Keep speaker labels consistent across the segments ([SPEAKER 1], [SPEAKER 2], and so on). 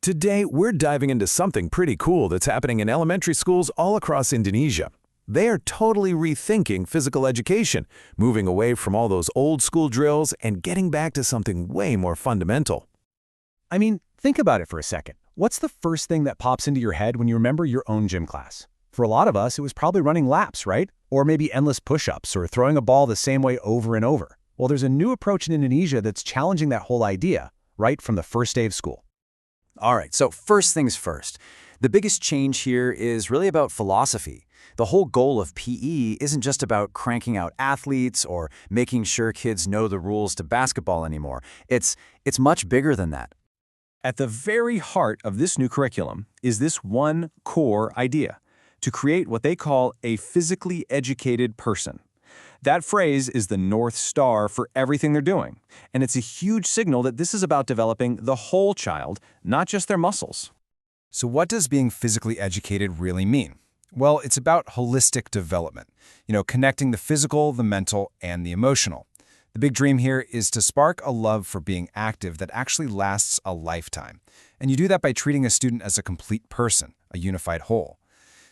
[SPEAKER 1] Today, we're diving into something pretty cool that's happening in elementary schools all across Indonesia. They are totally rethinking physical education, moving away from all those old school drills and getting back to something way more fundamental.
[SPEAKER 2] I mean, think about it for a second. What's the first thing that pops into your head when you remember your own gym class? For a lot of us, it was probably running laps, right? Or maybe endless push-ups or throwing a ball the same way over and over. Well, there's a new approach in Indonesia that's challenging that whole idea, right from the first day of school.
[SPEAKER 3] All right, so first things first. The biggest change here is really about philosophy. The whole goal of PE isn't just about cranking out athletes or making sure kids know the rules to basketball anymore. It's much bigger than that.
[SPEAKER 2] At the very heart of this new curriculum is this one core idea: to create what they call a physically educated person. That phrase is the North Star for everything they're doing, and it's a huge signal that this is about developing the whole child, not just their muscles.
[SPEAKER 4] So what does being physically educated really mean? Well, it's about holistic development, connecting the physical, the mental, and the emotional. The big dream here is to spark a love for being active that actually lasts a lifetime. And you do that by treating a student as a complete person, a unified whole.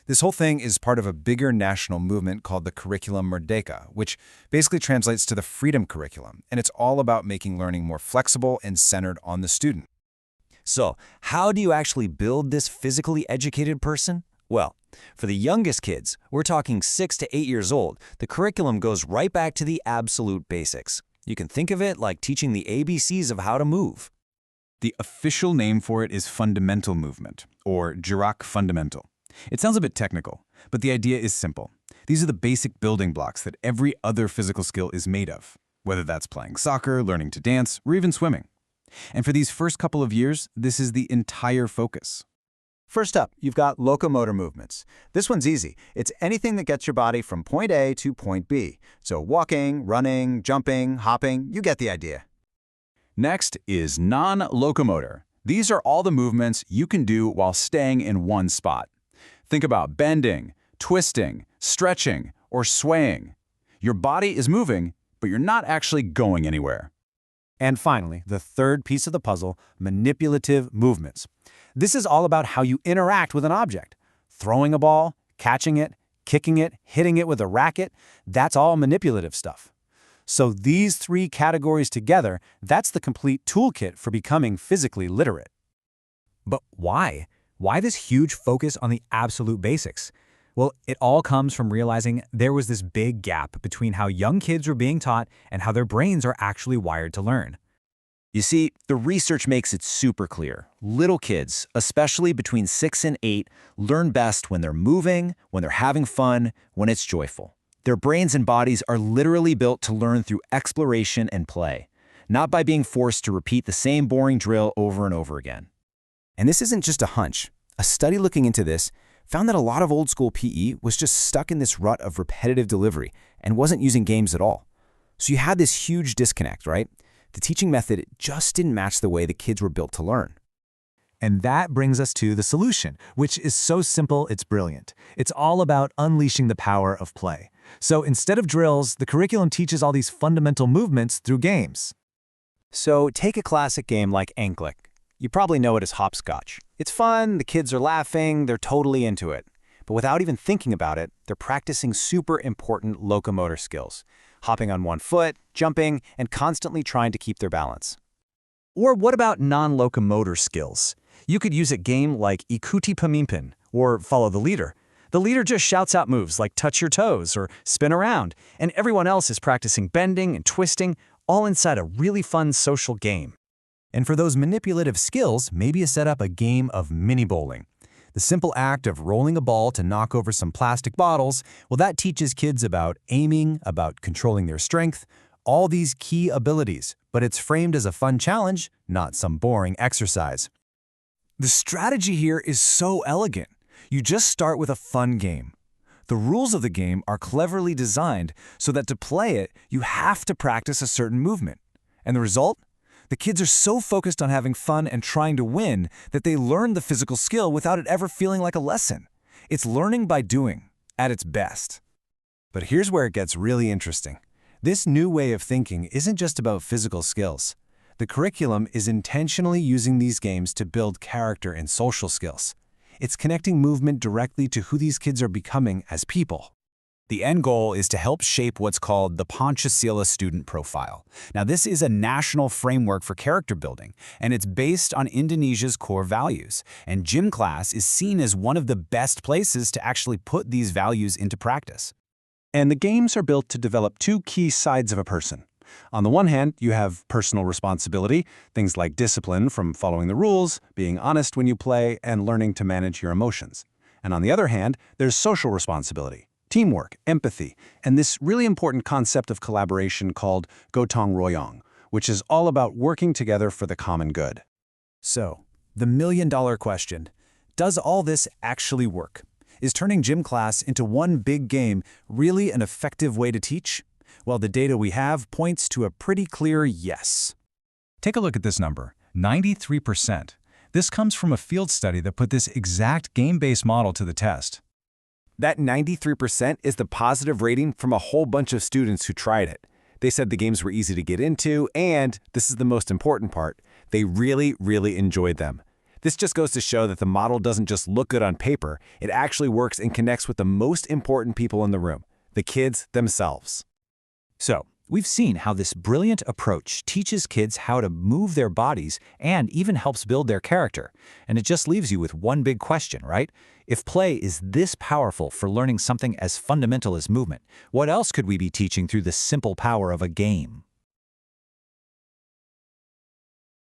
[SPEAKER 4] This whole thing is part of a bigger national movement called the Curriculum Merdeka, which basically translates to the freedom curriculum, and it's all about making learning more flexible and centered on the student.
[SPEAKER 3] So, how do you actually build this physically educated person? Well, for the youngest kids, we're talking 6 to 8 years old, the curriculum goes right back to the absolute basics. You can think of it like teaching the ABCs of how to move.
[SPEAKER 5] The official name for it is fundamental movement, or Jarak fundamental. It sounds a bit technical, but the idea is simple. These are the basic building blocks that every other physical skill is made of, whether that's playing soccer, learning to dance, or even swimming. And for these first couple of years, this is the entire focus.
[SPEAKER 6] First up, you've got locomotor movements. This one's easy. It's anything that gets your body from point A to point B. So walking, running, jumping, hopping, you get the idea.
[SPEAKER 5] Next is non-locomotor. These are all the movements you can do while staying in one spot. Think about bending, twisting, stretching, or swaying. Your body is moving, but you're not actually going anywhere.
[SPEAKER 2] And finally, the third piece of the puzzle, manipulative movements. This is all about how you interact with an object. Throwing a ball, catching it, kicking it, hitting it with a racket, that's all manipulative stuff. So these three categories together, that's the complete toolkit for becoming physically literate.
[SPEAKER 7] But why? Why this huge focus on the absolute basics? Well, it all comes from realizing there was this big gap between how young kids were being taught and how their brains are actually wired to learn.
[SPEAKER 3] You see, the research makes it super clear. Little kids, especially between 6 and 8, learn best when they're moving, when they're having fun, when it's joyful. Their brains and bodies are literally built to learn through exploration and play, not by being forced to repeat the same boring drill over and over again.
[SPEAKER 8] And this isn't just a hunch. A study looking into this found that a lot of old school PE was just stuck in this rut of repetitive delivery and wasn't using games at all. So you had this huge disconnect, right? The teaching method just didn't match the way the kids were built to learn.
[SPEAKER 7] And that brings us to the solution, which is so simple it's brilliant. It's all about unleashing the power of play. So instead of drills, the curriculum teaches all these fundamental movements through games.
[SPEAKER 6] So take a classic game like Anklick. You probably know it as hopscotch. It's fun, the kids are laughing, they're totally into it. But without even thinking about it, they're practicing super important locomotor skills. Hopping on one foot, jumping, and constantly trying to keep their balance.
[SPEAKER 7] Or what about non-locomotor skills? You could use a game like Ikuti Pemimpin, or Follow the Leader. The leader just shouts out moves like touch your toes or spin around, and everyone else is practicing bending and twisting, all inside a really fun social game.
[SPEAKER 8] And for those manipulative skills, maybe you set up a game of mini bowling. The simple act of rolling a ball to knock over some plastic bottles, well, that teaches kids about aiming, about controlling their strength, all these key abilities, but it's framed as a fun challenge, not some boring exercise.
[SPEAKER 1] The strategy here is so elegant. You just start with a fun game. The rules of the game are cleverly designed so that to play it, you have to practice a certain movement. And the result? The kids are so focused on having fun and trying to win that they learn the physical skill without it ever feeling like a lesson. It's learning by doing, at its best.
[SPEAKER 8] But here's where it gets really interesting. This new way of thinking isn't just about physical skills.
[SPEAKER 4] The curriculum is intentionally using these games to build character and social skills. It's connecting movement directly to who these kids are becoming as people.
[SPEAKER 2] The end goal is to help shape what's called the Pancasila student profile. Now, this is a national framework for character building, and it's based on Indonesia's core values. And gym class is seen as one of the best places to actually put these values into practice.
[SPEAKER 6] And the games are built to develop two key sides of a person. On the one hand, you have personal responsibility, things like discipline from following the rules, being honest when you play, and learning to manage your emotions. And on the other hand, there's social responsibility, teamwork, empathy, and this really important concept of collaboration called gotong royong, which is all about working together for the common good.
[SPEAKER 1] So, the million-dollar question, does all this actually work? Is turning gym class into one big game really an effective way to teach? Well, the data we have points to a pretty clear yes.
[SPEAKER 8] Take a look at this number, 93%. This comes from a field study that put this exact game-based model to the test.
[SPEAKER 4] That 93% is the positive rating from a whole bunch of students who tried it. They said the games were easy to get into, and, this is the most important part, they really, really enjoyed them. This just goes to show that the model doesn't just look good on paper, it actually works and connects with the most important people in the room, the kids themselves.
[SPEAKER 3] So, we've seen how this brilliant approach teaches kids how to move their bodies and even helps build their character. And it just leaves you with one big question, right? If play is this powerful for learning something as fundamental as movement, what else could we be teaching through the simple power of a game?